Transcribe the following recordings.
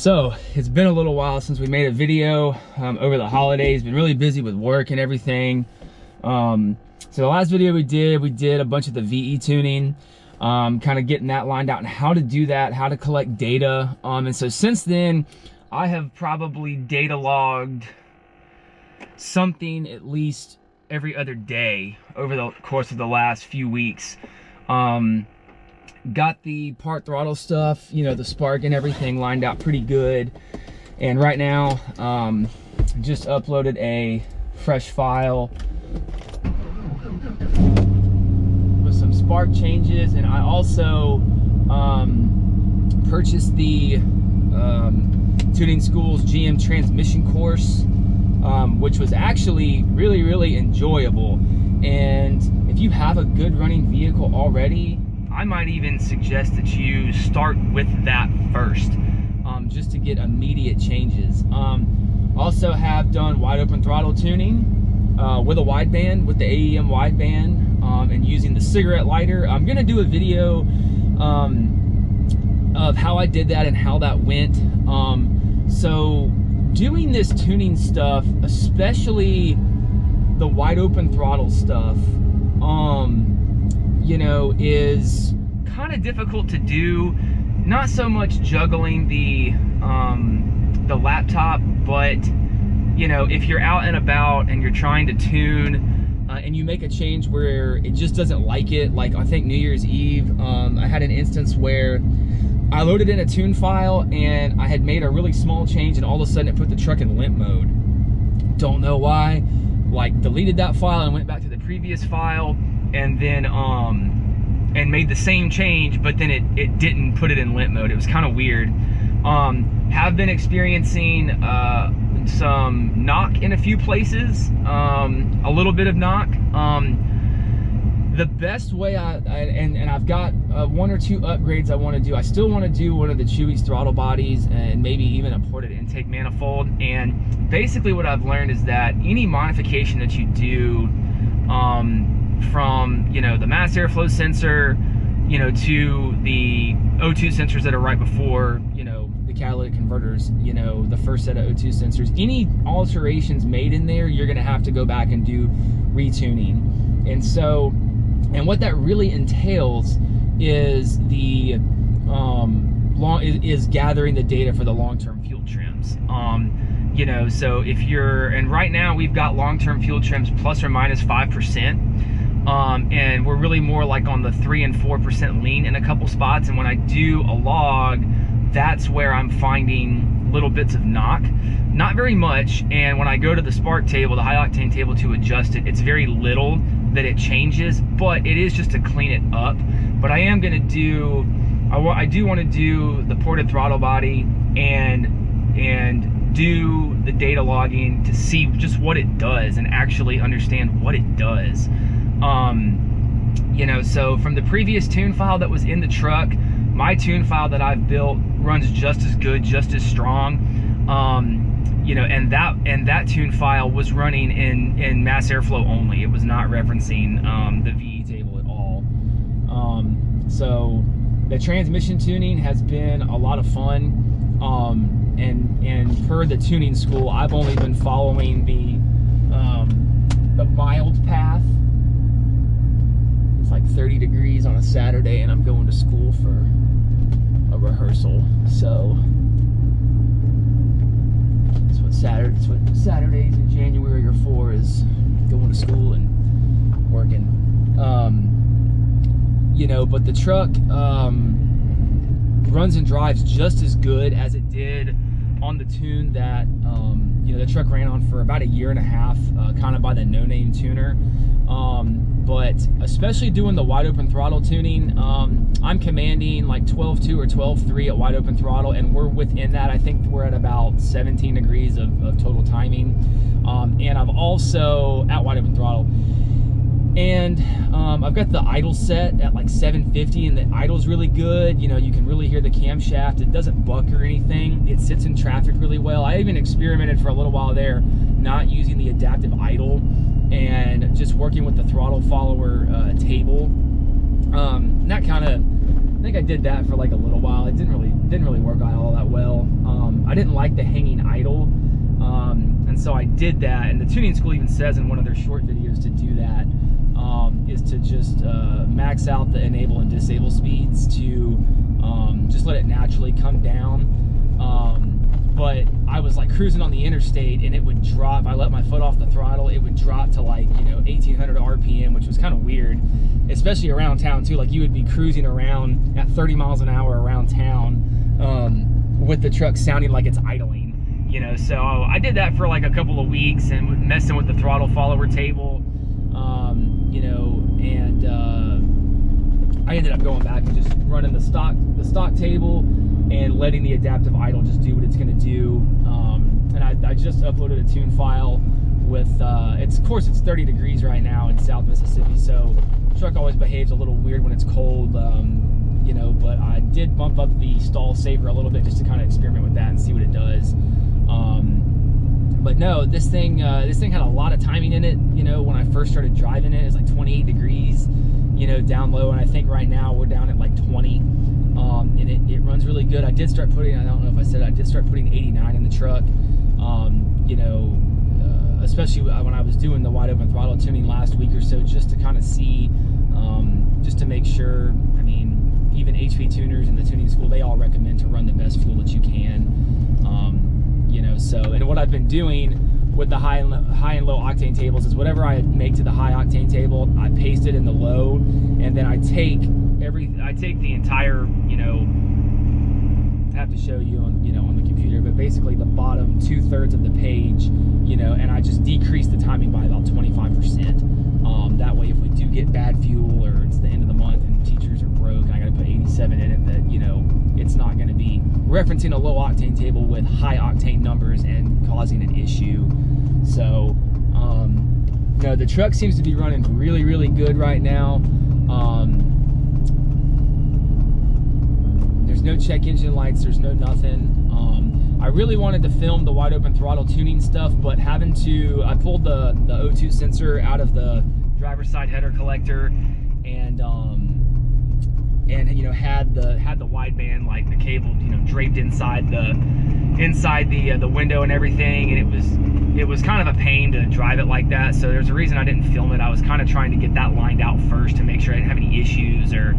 So it's been a little while since we made a video over the holidays. Been really busy with work and everything. So the last video we did a bunch of the VE tuning, kind of getting that lined out and how to do that, how to collect data. And so since then, I have probably data logged something at least every other day over the course of the last few weeks. Got the part throttle stuff, you know, the spark and everything lined out pretty good. And right now, just uploaded a fresh file with some spark changes. And I also purchased the Tuning School's GM transmission course, which was actually really enjoyable. And if you have a good running vehicle already, I might even suggest that you start with that first, just to get immediate changes. Also have done wide open throttle tuning with a wideband, with the AEM wideband, and using the cigarette lighter. I'm gonna do a video of how I did that and how that went. So doing this tuning stuff, especially the wide open throttle stuff, you know, is kind of difficult to do. Not so much juggling the laptop, but you know, if you're out and about and you're trying to tune and you make a change where it just doesn't like it, like I think New Year's Eve, I had an instance where I loaded in a tune file and I had made a really small change and all of a sudden it put the truck in limp mode. Don't know why. Like, deleted that file and went back to the previous file and then and made the same change, but then it didn't put it in limp mode. It was kind of weird. Have been experiencing some knock in a few places, a little bit of knock. The best way and I've got one or two upgrades I want to do. I still want to do one of the Chewy's throttle bodies and maybe even a ported intake manifold. And basically what I've learned is that any modification that you do, from, you know, the mass airflow sensor, you know, to the O2 sensors that are right before, you know, the catalytic converters, you know, the first set of O2 sensors, any alterations made in there, you're going to have to go back and do retuning. And so, and what that really entails is the is gathering the data for the long-term fuel trims. You know, so if you're, and right now we've got long-term fuel trims plus or minus 5%. And we're really more like on the 3 and 4% lean in a couple spots. And when I do a log, that's where I'm finding little bits of knock, not very much. And when I go to the spark table, the high octane table to adjust it, it's very little that it changes, but it is just to clean it up. But I am gonna do, I do want to do the ported throttle body and do the data logging to see just what it does and actually understand what it does. You know, so from the previous tune file that was in the truck, my tune file that I've built runs just as good, just as strong. You know, and that tune file was running in mass airflow only. It was not referencing the VE table at all. So the transmission tuning has been a lot of fun. And per the tuning school, I've only been following the mild path. It's like 30 degrees on a Saturday and I'm going to school for a rehearsal. So that's what Saturdays in January are for, is going to school and working. You know, but the truck runs and drives just as good as it did on the tune that you know, the truck ran on for about 1.5 years, kind of by the no-name tuner. But especially doing the wide open throttle tuning, I'm commanding like 12.2 or 12.3 at wide open throttle, and we're within that. I think we're at about 17 degrees of total timing. And I've also, at wide open throttle, and I've got the idle set at like 750, and the idle's really good. You know, you can really hear the camshaft. It doesn't buck or anything. It sits in traffic really well. I even experimented for a little while there, not using the adaptive idle and just working with the throttle follower table. That think I did that for like a little while. It didn't really work out all that well. I didn't like the hanging idle, and so I did that. And the tuning school even says in one of their short videos to do that, is to just max out the enable and disable speeds to just let it naturally come down. But I was like cruising on the interstate, and it would drop. If I let my foot off the throttle, it would drop to like 1800 RPM, which was kind of weird, especially around town too. Like you would be cruising around at 30 miles an hour around town with the truck sounding like it's idling. So I did that for like a couple of weeks and messing with the throttle follower table, and I ended up going back and just running the stock table and letting the adaptive idle just do what it's going to do. And I just uploaded a tune file with, of course it's 30 degrees right now in South Mississippi, so the truck always behaves a little weird when it's cold, but I did bump up the stall saver a little bit just to kind of experiment with that and see what it does. But no, this thing had a lot of timing in it. When I first started driving it, it was like 28 degrees, down low, and I think right now we're down at like 20. And it runs really good. I did start putting, I don't know if I said it, I did start putting 89 in the truck, especially when I was doing the wide open throttle tuning last week or so, just to kind of see, just to make sure. I mean, even HP tuners in the tuning school, they all recommend to run the best fuel that you can. So, and what I've been doing with the high and low octane tables is whatever I make to the high octane table, I paste it in the low, and then I take the entire, I have to show you on the computer, but basically the bottom 2/3 of the page, and I just decrease the timing by about 25%. That way, if we do get bad fuel or it's the end of the month and teachers are broke and I got to put 87 in it, that it's not going to be referencing a low octane table with high octane numbers and causing an issue. So, the truck seems to be running really, really good right now. There's no check engine lights, there's no nothing. I really wanted to film the wide open throttle tuning stuff, but I pulled the O2 sensor out of the driver's side header collector, and had the wideband, like the cable, draped inside the window and everything, and it was kind of a pain to drive it like that. So there's a reason I didn't film it. I was kind of trying to get that lined out first to make sure I didn't have any issues, or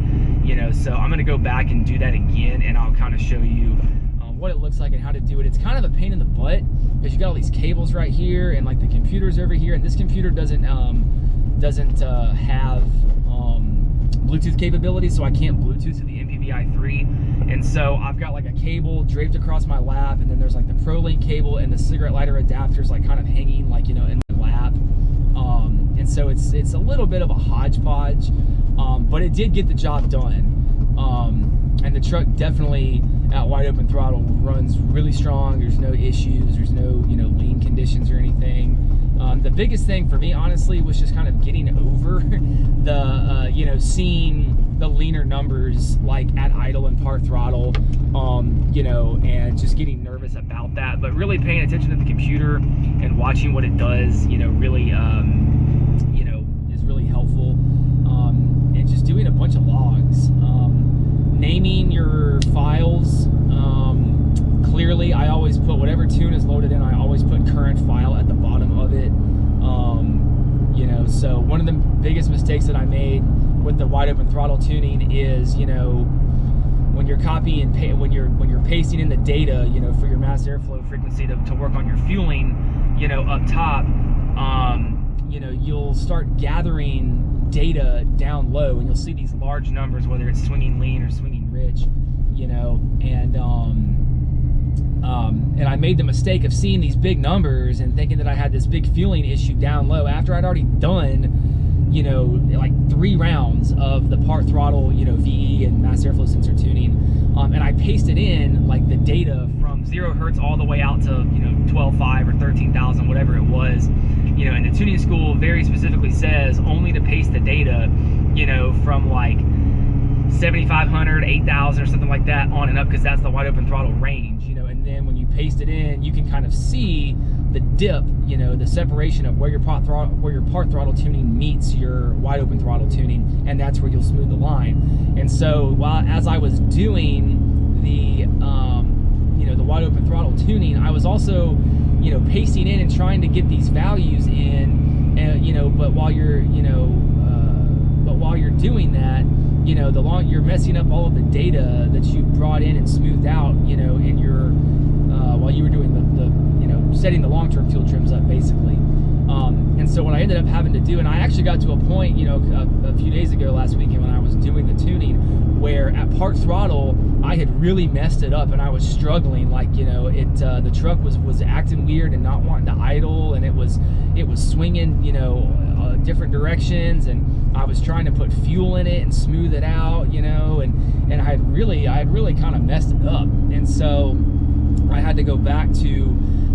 so I'm gonna go back and do that again, and I'll kind of show you what it looks like and how to do it. It's kind of a pain in the butt because you got all these cables right here, and like the computer's over here, and this computer doesn't have Bluetooth capability, so I can't Bluetooth to the MPVI-3, and so I've got like a cable draped across my lap, and then there's like the ProLink cable and the cigarette lighter adapters like kind of hanging like in my lap, and so it's a little bit of a hodgepodge, but it did get the job done, and the truck definitely at wide open throttle runs really strong. There's no issues, there's no lean conditions or anything. The biggest thing for me, honestly, was just kind of getting over the seeing the leaner numbers like at idle and part throttle, and just getting nervous about that, but really paying attention to the computer and watching what it does, really is really helpful, and just doing a bunch of logs, naming your files clearly. I always put whatever tune is loaded in, I always put current file at the bottom of it. So one of the biggest mistakes that I made with the wide open throttle tuning is, when you're copying, when you're pasting in the data, for your mass airflow frequency to work on your fueling, up top, you'll start gathering data down low, and you'll see these large numbers, whether it's swinging lean or swinging rich, and I made the mistake of seeing these big numbers and thinking that I had this big fueling issue down low after I'd already done, like 3 rounds of the part throttle, VE and mass airflow sensor tuning, and I pasted in like the data from 0 hertz all the way out to 12.5 or 13,000, whatever it was, and the tuning school very specifically says only to paste the data, from like 7,500, 8,000 or something like that on and up, because that's the wide open throttle range, and then when you paste it in, you can kind of see the dip, you know, the separation of where your part throttle tuning meets your wide open throttle tuning, and that's where you'll smooth the line. And so as I was doing the you know, the wide open throttle tuning, I was also, you know, pacing in and trying to get these values in, and you know, but while you're doing that, you know, you're messing up all of the data that you brought in and smoothed out, you know, in your while you were doing the you know, setting the long-term fuel trims up, basically. And so what I ended up having to do, and I actually got to a point, you know, a few days ago last weekend when I was doing the tuning, where at part throttle I had really messed it up and I was struggling. Like, you know, the truck was acting weird and not wanting to idle, and it was swinging, you know, different directions, and I was trying to put fuel in it and smooth it out, you know, and I had really kind of messed it up. And so I had to go back to,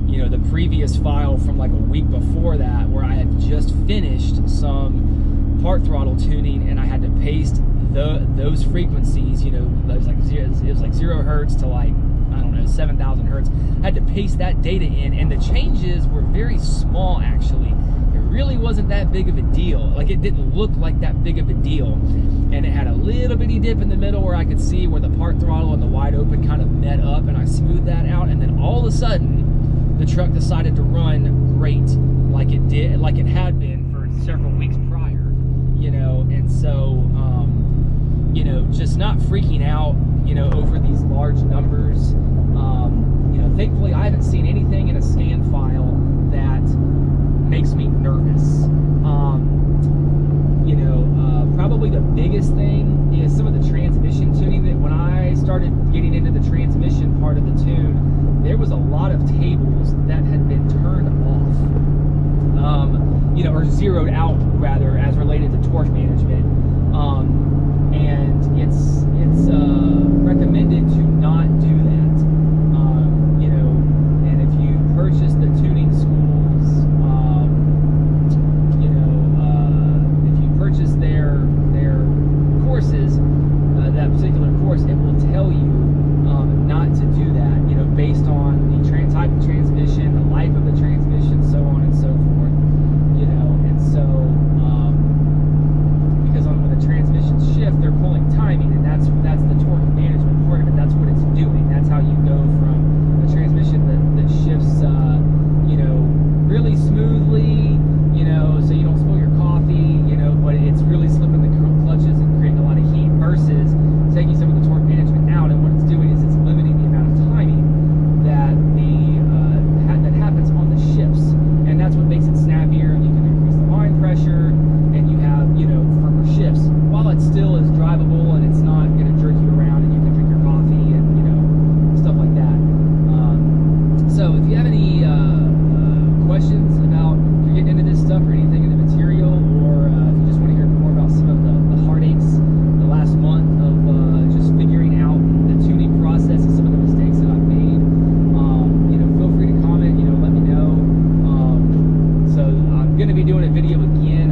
you know, the previous file from like a week before that, where I had just finished some part throttle tuning, and I had to paste those frequencies, you know, it was like 0 hertz to like, I don't know, 7,000 hertz. I had to paste that data in, and the changes were very small, actually. It really wasn't that big of a deal. Like, it didn't look like that big of a deal. And it had a little bitty dip in the middle where I could see where the part throttle and the wide open kind of met up, and I smoothed that out, and then all of a sudden the truck decided to run great, like it had been for several weeks prior, you know. And so you know, just not freaking out, you know, over these large numbers. You know, thankfully I haven't seen anything in a scan file that makes me nervous. You know, probably the biggest thing is some of the transmission tuning. That when I started getting into the transmission part of the tune, there was a lot of tables that had been turned off, you know, or zeroed out rather, as related to torque management. And it's recommended to not do that. You know, and if you purchase the tuning schools, you know, if you purchase their courses, that particular course, it will tell you not to do that, you know, based on the type of transmission, the life of the transmission, so on and so forth, you know. And so because when the transmissions shift, they're pulling timing, and that's the torque management part of it. That's what it's doing. That's how you go from a transmission that shifts, you know, really smoothly, you know, so you don't spill your coffee, you know, but it's really slipping the clutches and creating a lot of heat, versus taking some of the torque management out. And what it's doing is it's limiting the amount of timing that that happens on the shifts, and that's what makes it snappier. You can increase the line pressure, and you have, you know, firmer shifts, while it still is drivable and it's not going to jerk you around, and you can drink your coffee and, you know, stuff like that. So if you have any questions about if you're getting into this stuff or anything in the material, or if you just want to hear more about some of the heartaches the last month of just figuring out the tuning process and some of the mistakes that I've made, you know, feel free to comment, you know, let me know. So I'm going to be doing a video again